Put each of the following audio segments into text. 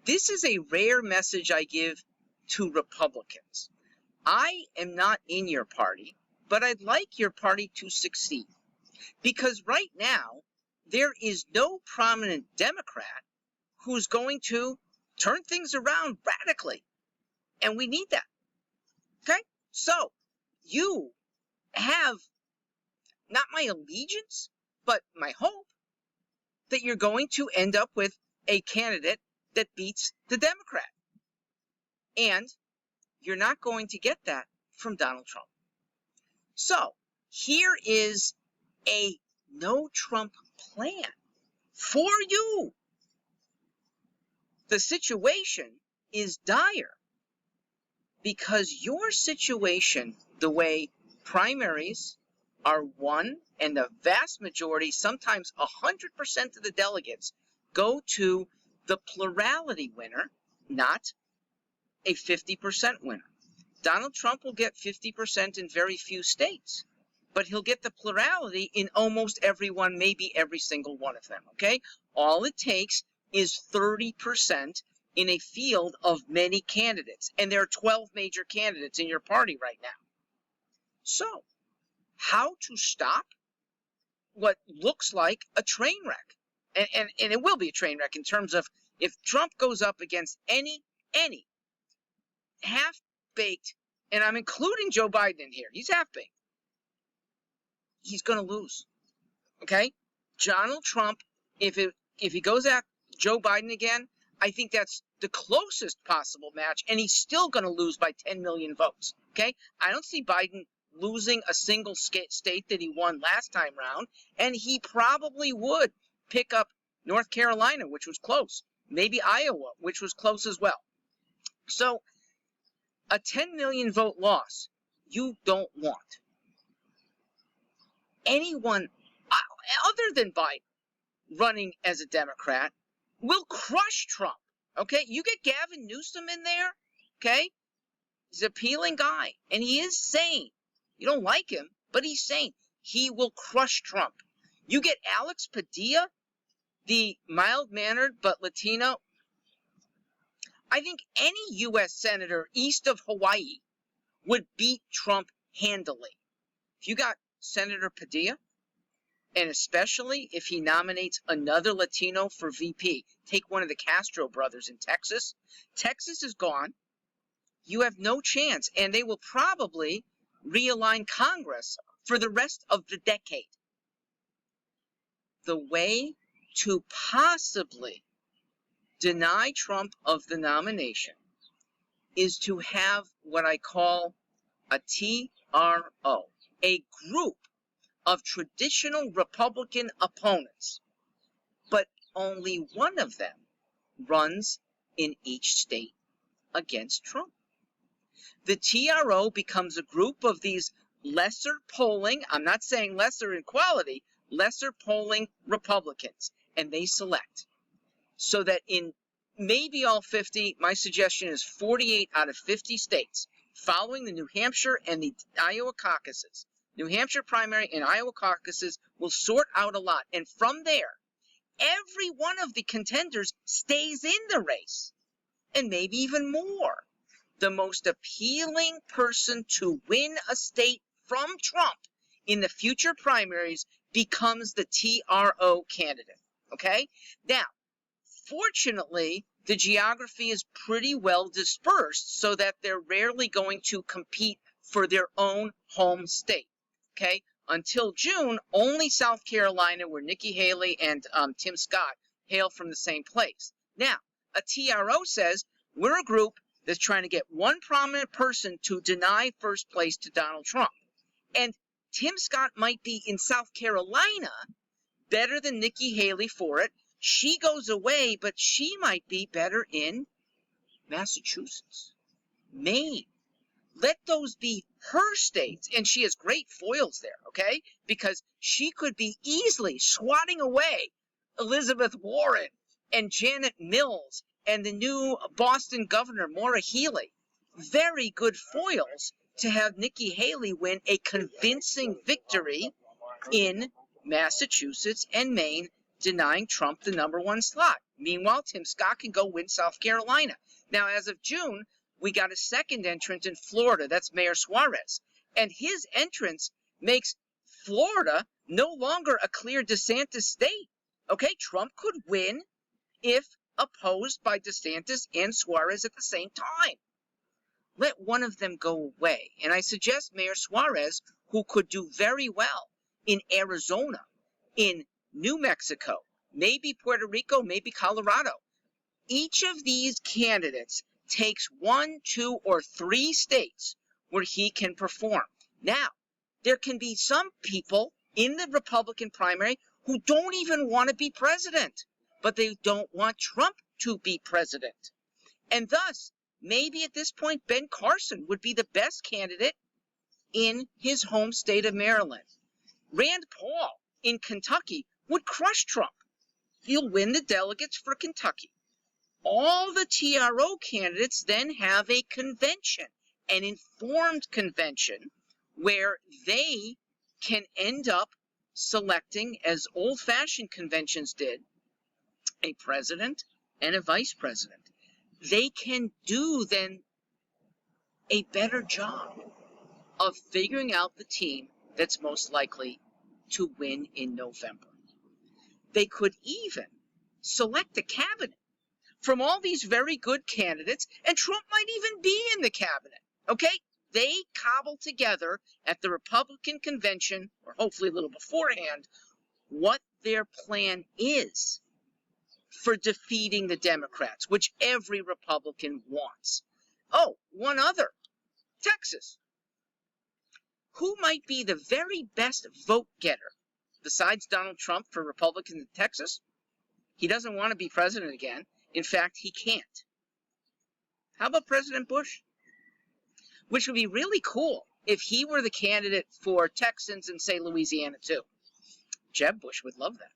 This is a rare message I give to Republicans. I am not in your party, but I'd like your party to succeed. Because right now, there is no prominent Democrat who's going to turn things around radically. And we need that. Okay? So, you have not my allegiance, but my hope that you're going to end up with a candidate that beats the Democrat. And you're not going to get that from Donald Trump. So, here is a no Trump plan for you. The situation is dire because your situation, the way primaries are won and the vast majority, sometimes 100% of the delegates, go to the plurality winner, not a 50% winner. Donald Trump will get 50% in very few states, but he'll get the plurality in almost every one, maybe every single one of them, okay? All it takes is 30% in a field of many candidates, and there are 12 major candidates in your party right now. So, how to stop what looks like a train wreck? And it will be a train wreck in terms of if Trump goes up against any half-baked, and I'm including Joe Biden in here, he's half-baked, he's going to lose, okay? Donald Trump, if he goes at Joe Biden again, I think that's the closest possible match, and he's still going to lose by 10 million votes, okay? I don't see Biden losing a single state that he won last time round, and he probably would pick up North Carolina, which was close, maybe Iowa, which was close as well. So, a 10 million vote loss, you don't want. Anyone other than Biden running as a Democrat will crush Trump, okay? You get Gavin Newsom in there, okay? He's an appealing guy, and he is sane. You don't like him, but he's sane. He will crush Trump. You get Alex Padilla, the mild-mannered but Latino. I think any U.S. senator east of Hawaii would beat Trump handily. If you got Senator Padilla, and especially if he nominates another Latino for VP, take one of the Castro brothers in Texas. Texas is gone. You have no chance, and they will probably realign Congress for the rest of the decade. The way to possibly deny Trump of the nomination is to have what I call a TRO, a group of traditional Republican opponents, but only one of them runs in each state against Trump. The TRO becomes a group of these lesser polling, I'm not saying lesser in quality, lesser polling Republicans, and they select. So that in maybe all 50, my suggestion is 48 out of 50 states, following the New Hampshire and the Iowa caucuses. New Hampshire primary and Iowa caucuses will sort out a lot. And from there, every one of the contenders stays in the race. And maybe even more. The most appealing person to win a state from Trump in the future primaries becomes the TRO candidate. Okay? Now, fortunately, the geography is pretty well dispersed so that they're rarely going to compete for their own home state. Okay? Until June, only South Carolina, where Nikki Haley and Tim Scott hail from the same place. Now, a TRO says, we're a group that's trying to get one prominent person to deny first place to Donald Trump. And Tim Scott might be in South Carolina better than Nikki Haley for it. She goes away, but she might be better in Massachusetts, Maine. Let those be her states. And she has great foils there, okay? Because she could be easily swatting away Elizabeth Warren and Janet Mills and the new Boston governor, Maura Healey. Very good foils to have Nikki Haley win a convincing victory in Massachusetts and Maine, denying Trump the #1 slot. Meanwhile, Tim Scott can go win South Carolina. Now, as of June, we got a second entrant in Florida. That's Mayor Suarez. And his entrance makes Florida no longer a clear DeSantis state. Okay, Trump could win if opposed by DeSantis and Suarez at the same time. Let one of them go away. And I suggest Mayor Suarez, who could do very well in Arizona, in New Mexico, maybe Puerto Rico, maybe Colorado. Each of these candidates takes 1, 2, or 3 states where he can perform. Now, there can be some people in the Republican primary who don't even want to be president, but they don't want Trump to be president. And thus, maybe at this point, Ben Carson would be the best candidate in his home state of Maryland. Rand Paul in Kentucky would crush Trump. He'll win the delegates for Kentucky. All the TRO candidates then have a convention, an informed convention, where they can end up selecting, as old-fashioned conventions did, a president and a vice president. They can do then a better job of figuring out the team that's most likely to win in November. They could even select a cabinet from all these very good candidates, and Trump might even be in the cabinet, okay? They cobble together at the Republican convention, or hopefully a little beforehand, what their plan is for defeating the Democrats, which every Republican wants. Oh, one other, Texas. Who might be the very best vote getter besides Donald Trump for Republicans in Texas? He doesn't want to be president again. In fact, he can't. How about President Bush? Which would be really cool if he were the candidate for Texans and, say, Louisiana, too. Jeb Bush would love that.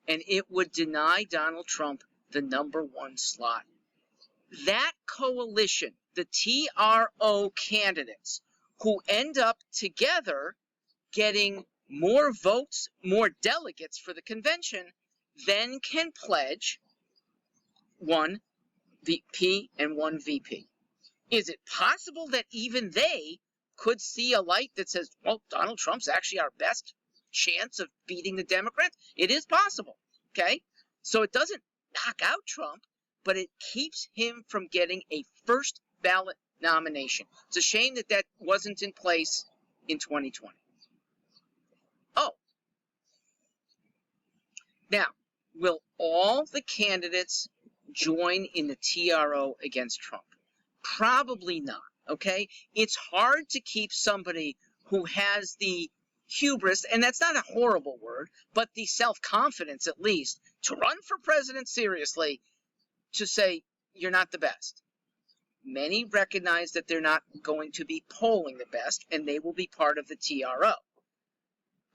And it would deny Donald Trump the #1 slot. That coalition, the TRO candidates, who end up together getting more votes, more delegates for the convention, then can pledge 1 VP and 1 VP. Is it possible that even they could see a light that says, well, Donald Trump's actually our best chance of beating the Democrats? It is possible, okay? So it doesn't knock out Trump, but it keeps him from getting a first ballot nomination. It's a shame that that wasn't in place in 2020. Oh. Now, will all the candidates join in the TRO against Trump? Probably not, okay? It's hard to keep somebody who has the hubris, and that's not a horrible word, but the self-confidence at least, to run for president seriously, to say, you're not the best. Many recognize that they're not going to be polling the best, and they will be part of the TRO.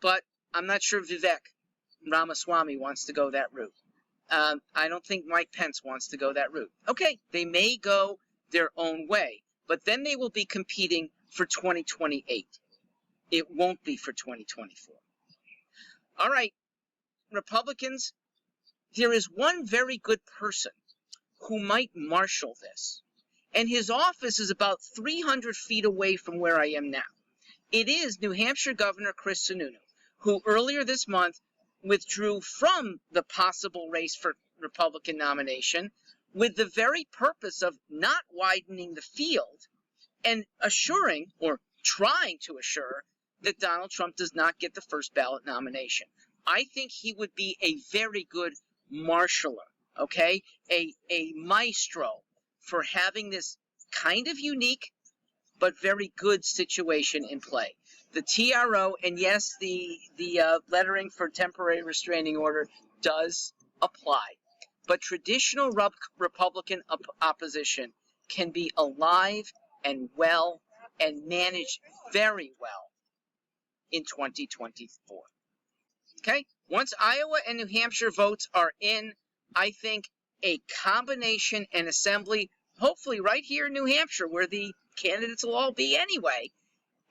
But I'm not sure Vivek Ramaswamy wants to go that route. I don't think Mike Pence wants to go that route. Okay, they may go their own way, but then they will be competing for 2028. It won't be for 2024. All right, Republicans, there is one very good person who might marshal this, and his office is about 300 feet away from where I am now. It is New Hampshire Governor Chris Sununu, who earlier this month withdrew from the possible race for Republican nomination with the very purpose of not widening the field and assuring, or trying to assure, that Donald Trump does not get the first ballot nomination. I think he would be a very good marshaller, okay? A maestro for having this kind of unique but very good situation in play. The TRO, and yes, the lettering for temporary restraining order does apply. But traditional Republican opposition can be alive and well and managed very well in 2024. Okay? Once Iowa and New Hampshire votes are in, I think a combination and assembly, hopefully right here in New Hampshire, where the candidates will all be anyway,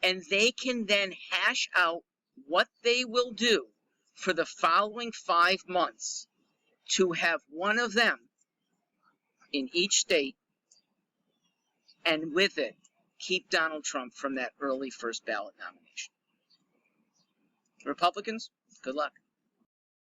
and they can then hash out what they will do for the following 5 months to have one of them in each state, and with it, keep Donald Trump from that early first ballot nomination. Republicans, good luck.